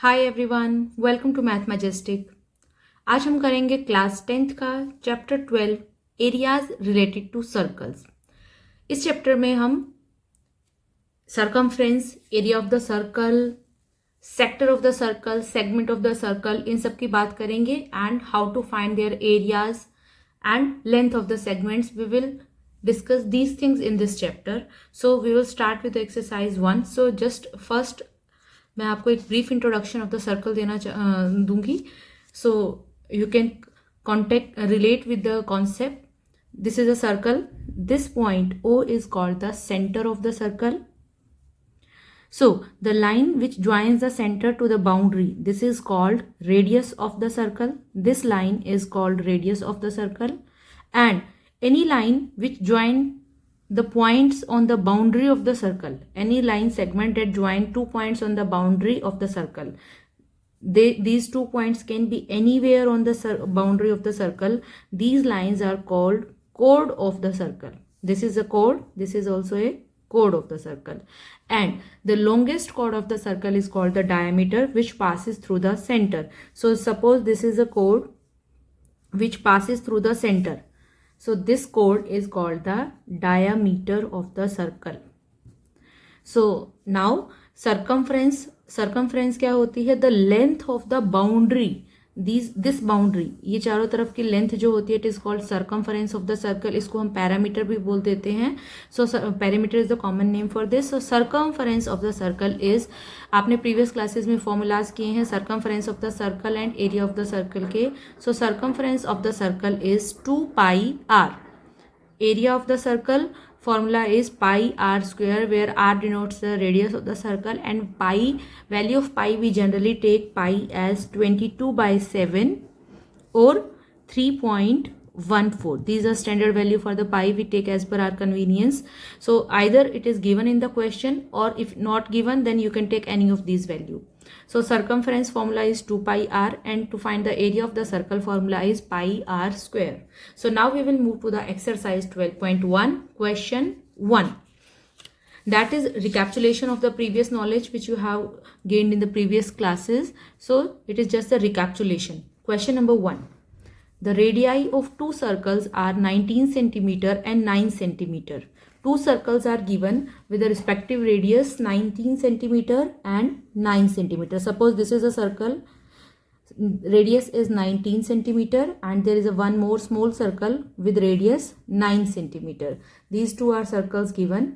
Hi everyone, welcome to math majestic. आज हम करेंगे क्लास 10th का chapter 12 areas related to circles. इस चैप्टर में हम circumference, area of the circle, sector of the circle, segment of the circle, इन सब की बात करेंगे and how to find their areas and length of the segments. We will discuss these things in this chapter. So we will start with exercise 1. So just first मैं आपको एक brief introduction of the circle दूंगी, so you can contact relate with the concept. This is a circle. This point O is called the centre of the circle. So the line which joins the center to the boundary, this is called radius of the circle. This line is called radius of the circle. And any line which join the points on the boundary of the circle, any line segment that join two points on the boundary of the circle, these 2 points can be anywhere on the boundary of the circle. These lines are called chord of the circle. This is a chord, this is also a chord of the circle. And the longest chord of the circle is called the diameter, which passes through the center. So suppose this is a chord which passes through the center. So this chord is called the diameter of the circle. So now circumference क्या होती है? The length of the boundary, this boundary, ये चारों तरफ की length जो होती है, it is called circumference of the circle. इसको हम पैरामीटर भी बोल देते हैं. So parameter is the common name for this. So circumference of the circle is, आपने प्रीवियस क्लासेस में फॉर्मूलाज किए हैं circumference of the circle and area of the circle के. So circumference of the circle is 2 pi r. Area of the circle formula is pi r square, where r denotes the radius of the circle, and pi, value of pi, we generally take pi as 22/7 or 3.14. These are standard value for the pi, we take as per our convenience. So either it is given in the question, or if not given, then you can take any of these value. So circumference formula is 2 pi r, and to find the area of the circle formula is pi r square. So now we will move to the exercise 12.1, question 1. That is recapitulation of the previous knowledge which you have gained in the previous classes. So it is just a recapitulation. Question number 1. The radii of two circles are 19 centimeter and 9 centimeter. Two circles are given with the respective radius 19 centimeter and 9 centimeter. Suppose this is a circle, radius is 19 centimeter, and there is a one more small circle with radius 9 centimeter. These two are circles given.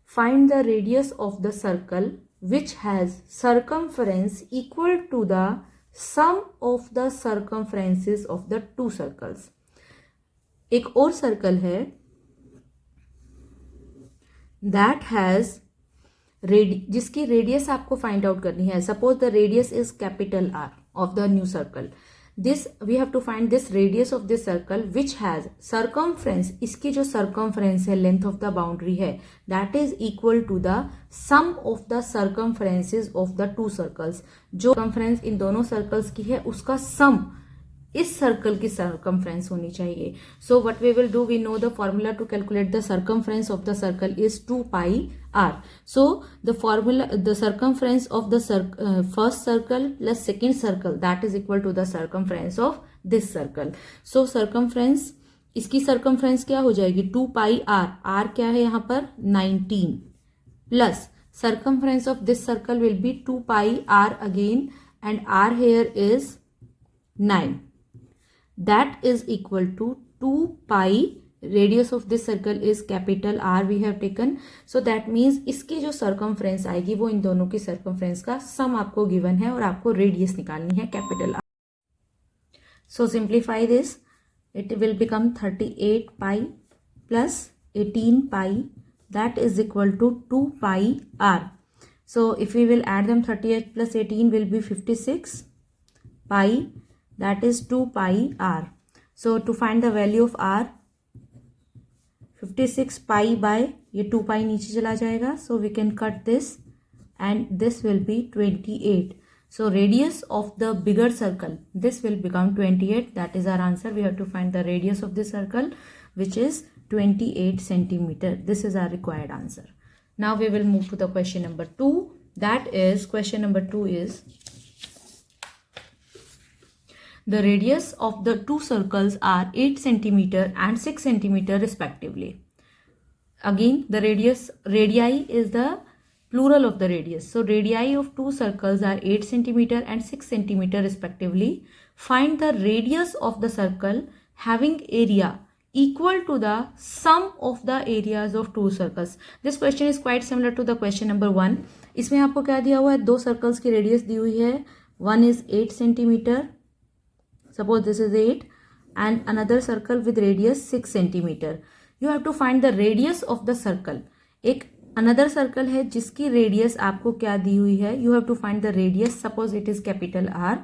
Find the radius of the circle which has circumference equal to the sum of the circumferences of the two circles. एक और circle है that has जिसकी radius आपको find out करनी है. Suppose the radius is capital R of the new circle. This we have to find this radius of this circle which has circumference. इसकी जो circumference है, length of the boundary है, that is equal to the sum of the circumferences of the two circles. जो circumference इन दोनों circles की है, उसका sum इस सर्कल की सर्कमफ्रेंस होनी चाहिए. So what we will do, we know the formula to calculate the circumference of the circle is 2 pi r. So the formula, the circumference of the first circle plus second circle, that is equal to the circumference of this circle. So circumference, इसकी circumference क्या हो जाएगी? 2 pi r. r क्या है यहाँ पर? 19 plus circumference of this circle will be 2 pi r again, and r here is 9. That is equal to 2 pi, radius of this circle is capital R we have taken. So that means इसकी जो circumference आएगी वो इन दोनों की circumference का sum आपको given है, और आपको radius निकालनी है capital R. So simplify this, it will become 38 pi plus 18 pi, that is equal to 2 pi R. So if we will add them, 38 plus 18 will be 56 pi, that is 2 pi r. So to find the value of r, 56 pi by ये 2 pi नीचे चला जाएगा, so we can cut this, and this will be 28. So radius of the bigger circle, this will become 28. That is our answer. We have to find the radius of this circle, which is 28 centimeter. This is our required answer. Now we will move to the question number 2. That is, question number 2 is, The radius of the two circles are 8 centimeter and 6 centimeter respectively. Again, the radii is the plural of the radius. So radii of two circles are 8 centimeter and 6 centimeter respectively. Find the radius of the circle having area equal to the sum of the areas of two circles. This question is quite similar to the question number 1. इसमें आपको क्या दिया हुआ है, दो circles की radius दी हुई है. One is 8 centimeter. Suppose this is 8 and another circle with radius 6 centimeter. You have to find the radius of the circle. एक another circle है जिसकी radius आपको क्या दी हुई है. You have to find the radius. Suppose it is capital R.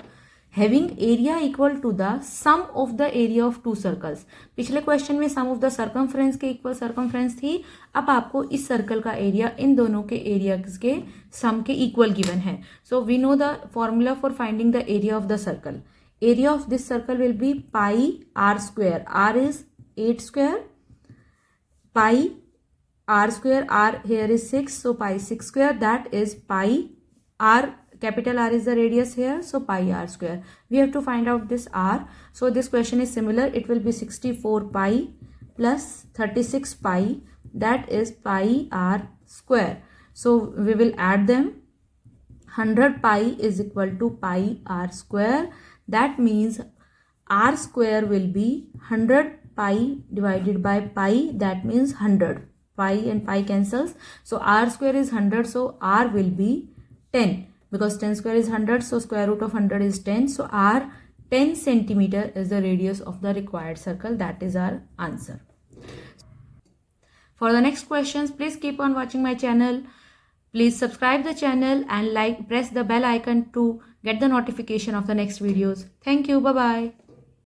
Having area equal to the sum of the area of two circles. पिछले question में sum of the circumference के equal circumference थी. अब आपको इस सर्कल का area in दोनों के एरिया के सम के इक्वल गिवन है. So we know the formula for finding the area of the circle. Area of this circle will be pi r square. R is 8 square. Pi r square. R here is 6. So pi 6 square. That is pi r. Capital R is the radius here, so pi r square. We have to find out this r. So this question is similar. It will be 64 pi plus 36 pi. That is pi r square. So we will add them. 100 pi is equal to pi r square. That means r square will be 100 pi divided by pi. That means 100. Pi and pi cancels. So r square is 100. So r will be 10. Because 10 square is 100, so square root of 100 is 10. So R 10 centimeter is the radius of the required circle. That is our answer. For the next questions, please keep on watching my channel. Please subscribe the channel and press the bell icon to get the notification of the next videos. Thank you. Bye-bye.